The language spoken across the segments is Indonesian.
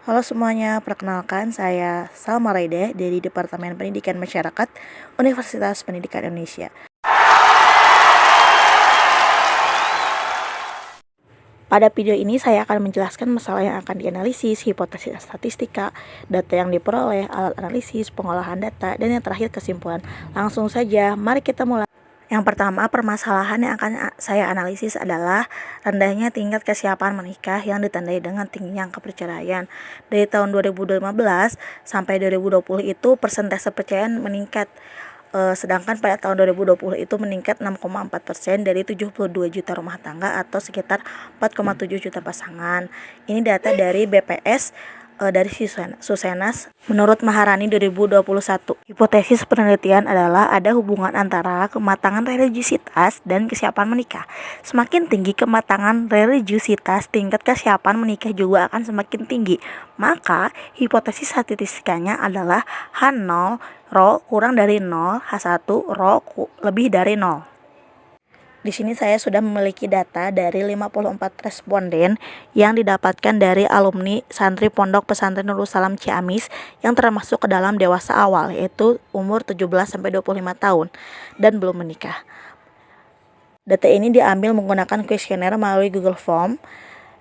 Halo semuanya, perkenalkan saya Salma Raide dari Departemen Pendidikan Masyarakat Universitas Pendidikan Indonesia. Pada video ini saya akan menjelaskan masalah yang akan dianalisis, hipotesis statistika, data yang diperoleh, alat analisis, pengolahan data, dan yang terakhir kesimpulan. Langsung saja, mari kita mulai. Yang pertama, permasalahan yang akan saya analisis adalah rendahnya tingkat kesiapan menikah yang ditandai dengan tingginya angka perceraian. Dari tahun 2015 sampai 2020 itu persentase perceraian meningkat. Sedangkan pada tahun 2020 itu meningkat 6,4% dari 72 juta rumah tangga atau sekitar 4,7 juta pasangan. Ini data dari BPS dari Susenas. Menurut Maharani 2021, hipotesis penelitian adalah ada hubungan antara kematangan religiusitas dan kesiapan menikah. Semakin tinggi kematangan religiusitas, tingkat kesiapan menikah juga akan semakin tinggi. Maka hipotesis statistikanya adalah H0 rho kurang dari 0, H1 rho lebih dari 0. Di sini saya sudah memiliki data dari 54 responden yang didapatkan dari alumni santri Pondok Pesantren Nurul Salam Ciamis yang termasuk ke dalam dewasa awal, yaitu umur 17-25 tahun dan belum menikah. Data ini diambil menggunakan kuesioner melalui Google Form,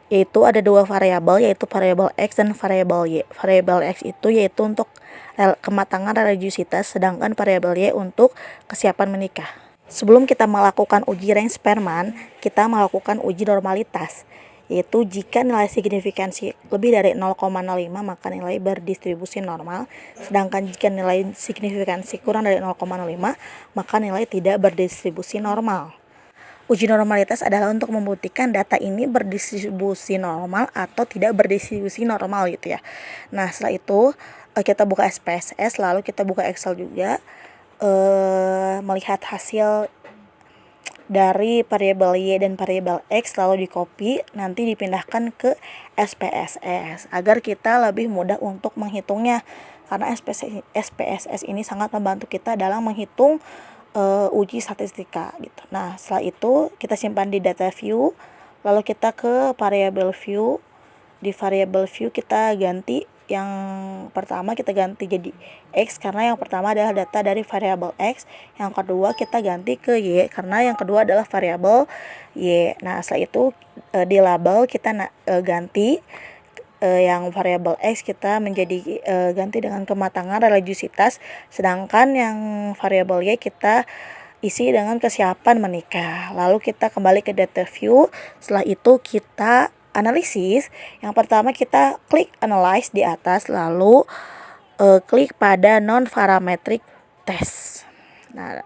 yaitu ada dua variabel, yaitu variabel X dan variabel Y. Variabel X itu yaitu untuk kematangan religiusitas, sedangkan variabel Y untuk kesiapan menikah. Sebelum kita melakukan uji range Spearman, kita melakukan uji normalitas, yaitu jika nilai signifikansi lebih dari 0,05 maka nilai berdistribusi normal, sedangkan jika nilai signifikansi kurang dari 0,05 maka nilai tidak berdistribusi normal. Uji normalitas adalah untuk membuktikan data ini berdistribusi normal atau tidak berdistribusi normal gitu ya. Nah, setelah itu kita buka SPSS, lalu kita buka Excel juga, melihat hasil dari variabel Y dan variabel X, lalu di copy, nanti dipindahkan ke SPSS agar kita lebih mudah untuk menghitungnya, karena SPSS ini sangat membantu kita dalam menghitung uji statistika gitu. Nah, setelah itu kita simpan di data view, lalu kita ke variable view. Di variable view kita ganti yang pertama, kita ganti jadi X karena yang pertama adalah data dari variabel X, yang kedua kita ganti ke Y karena yang kedua adalah variabel Y. Nah, setelah itu di label kita ganti yang variabel X kita menjadi ganti dengan kematangan religiusitas, sedangkan yang variabel Y kita isi dengan kesiapan menikah. Lalu kita kembali ke data view. Setelah itu kita analisis. Yang pertama kita klik analyze di atas, lalu klik pada non-parametric test. Nah,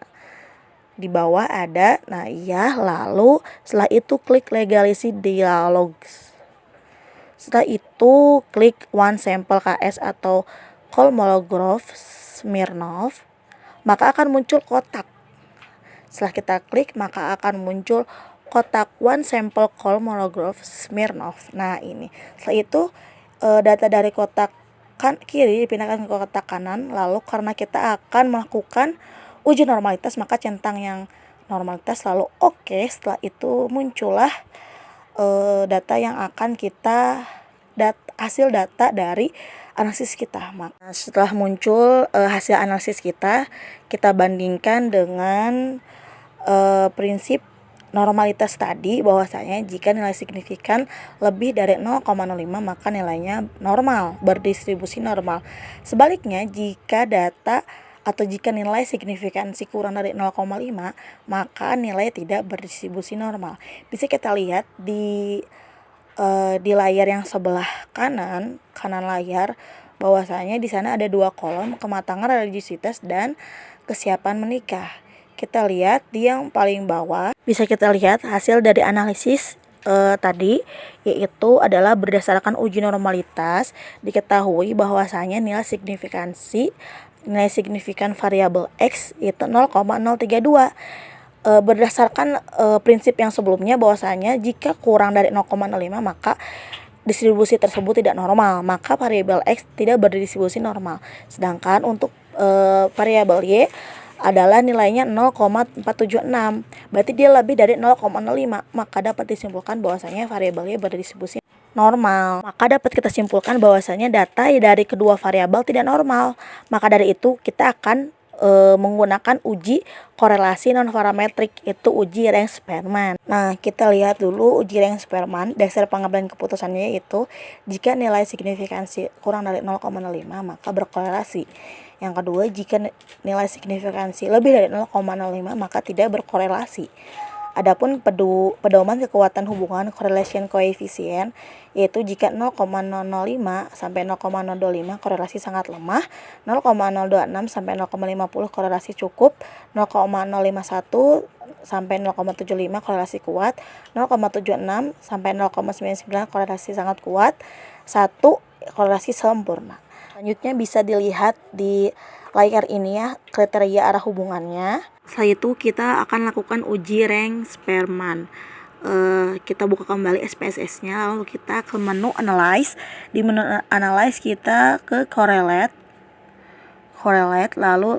di bawah ada, lalu setelah itu klik legalisity dialogues. Setelah itu klik one sample KS atau Kolmogorov Smirnov, maka akan muncul kotak. Setelah kita klik maka akan muncul kotak one sample Kolmogorov Smirnov. Nah, ini. Setelah itu data dari kotak kiri dipindahkan ke kotak kanan, lalu karena kita akan melakukan uji normalitas maka centang yang normalitas lalu oke. Setelah itu muncullah data yang akan kita hasil data dari analisis kita. Setelah muncul hasil analisis kita bandingkan dengan prinsip normalitas tadi, bahwasanya jika nilai signifikan lebih dari 0,05 maka nilainya normal, berdistribusi normal. Sebaliknya, jika data atau jika nilai signifikansi kurang dari 0,5 maka nilai tidak berdistribusi normal. Bisa kita lihat di layar yang sebelah kanan layar, bahwasanya di sana ada dua kolom, kematangan religiusitas dan kesiapan menikah. Kita lihat di yang paling bawah, bisa kita lihat hasil dari analisis tadi, yaitu adalah berdasarkan uji normalitas diketahui bahwasanya nilai signifikan variabel X itu 0,032. Berdasarkan prinsip yang sebelumnya, bahwasanya jika kurang dari 0,05 maka distribusi tersebut tidak normal, maka variabel X tidak berdistribusi normal. Sedangkan untuk variabel Y adalah nilainya 0,476, berarti dia lebih dari 0,05, maka dapat disimpulkan bahwasanya variabel Y berdistribusi. normal. Maka dapat kita simpulkan bahwasanya data dari kedua variabel tidak normal. Maka dari itu kita akan menggunakan uji korelasi non-parametrik, itu uji Reng-Spearman. Nah, kita lihat dulu uji Reng-Spearman. Dasar pengambilan keputusannya yaitu jika nilai signifikansi kurang dari 0,05 maka berkorelasi. Yang kedua, jika nilai signifikansi lebih dari 0,05 maka tidak berkorelasi. Adapun pedoman kekuatan hubungan correlation coefficient yaitu jika 0,005 sampai 0,025 korelasi sangat lemah, 0,026 sampai 0,50 korelasi cukup, 0,051 sampai 0,75 korelasi kuat, 0,76 sampai 0,99 korelasi sangat kuat, 1 korelasi sempurna. Selanjutnya bisa dilihat di layar ini ya kriteria arah hubungannya. Setelah itu kita akan lakukan uji Reng-Spearman. Kita buka kembali SPSS-nya, lalu kita ke menu Analyze. Di menu Analyze kita ke Correlate, lalu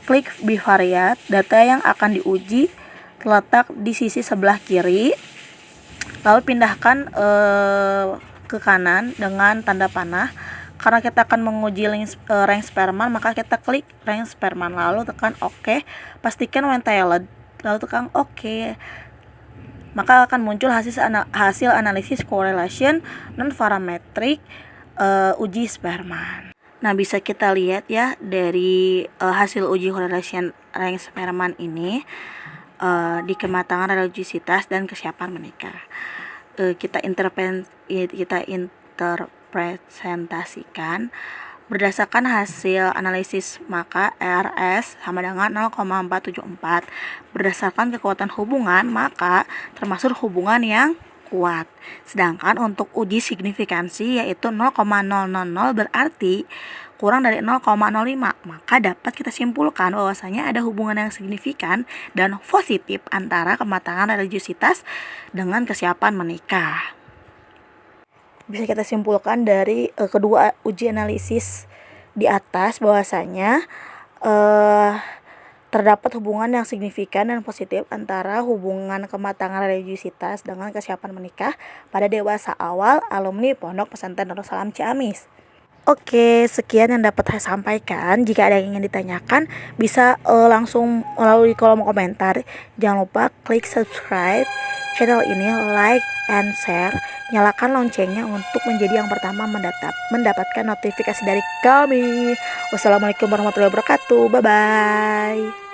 klik bivariate. Data yang akan diuji terletak di sisi sebelah kiri. Lalu pindahkan ke kanan dengan tanda panah. Karena kita akan menguji Reng-Spearman, maka kita klik Reng-Spearman lalu tekan OK. Pastikan when tiled, lalu tekan OK. Maka akan muncul hasil analisis correlation non-parametric uji Spearman. Nah, bisa kita lihat ya dari hasil uji correlation Reng-Spearman ini di religiositas dan kesiapan menikah. Kita interpretasikan berdasarkan hasil analisis, maka RS sama dengan 0,474. Berdasarkan kekuatan hubungan, maka termasuk hubungan yang kuat. Sedangkan untuk uji signifikansi yaitu 0,000 berarti kurang dari 0,05, maka dapat kita simpulkan bahwasanya ada hubungan yang signifikan dan positif antara kematangan religiositas dengan kesiapan menikah. Bisa kita simpulkan dari kedua uji analisis di atas bahwasanya terdapat hubungan yang signifikan dan positif antara hubungan kematangan religiositas dengan kesiapan menikah pada dewasa awal alumni Pondok Pesantren Darussalam Ciamis. Oke, sekian yang dapat saya sampaikan. Jika ada yang ingin ditanyakan, bisa langsung melalui kolom komentar. Jangan lupa klik subscribe channel ini, like and share. Nyalakan loncengnya untuk menjadi yang pertama mendapatkan notifikasi dari kami. Wassalamualaikum warahmatullahi wabarakatuh. Bye-bye.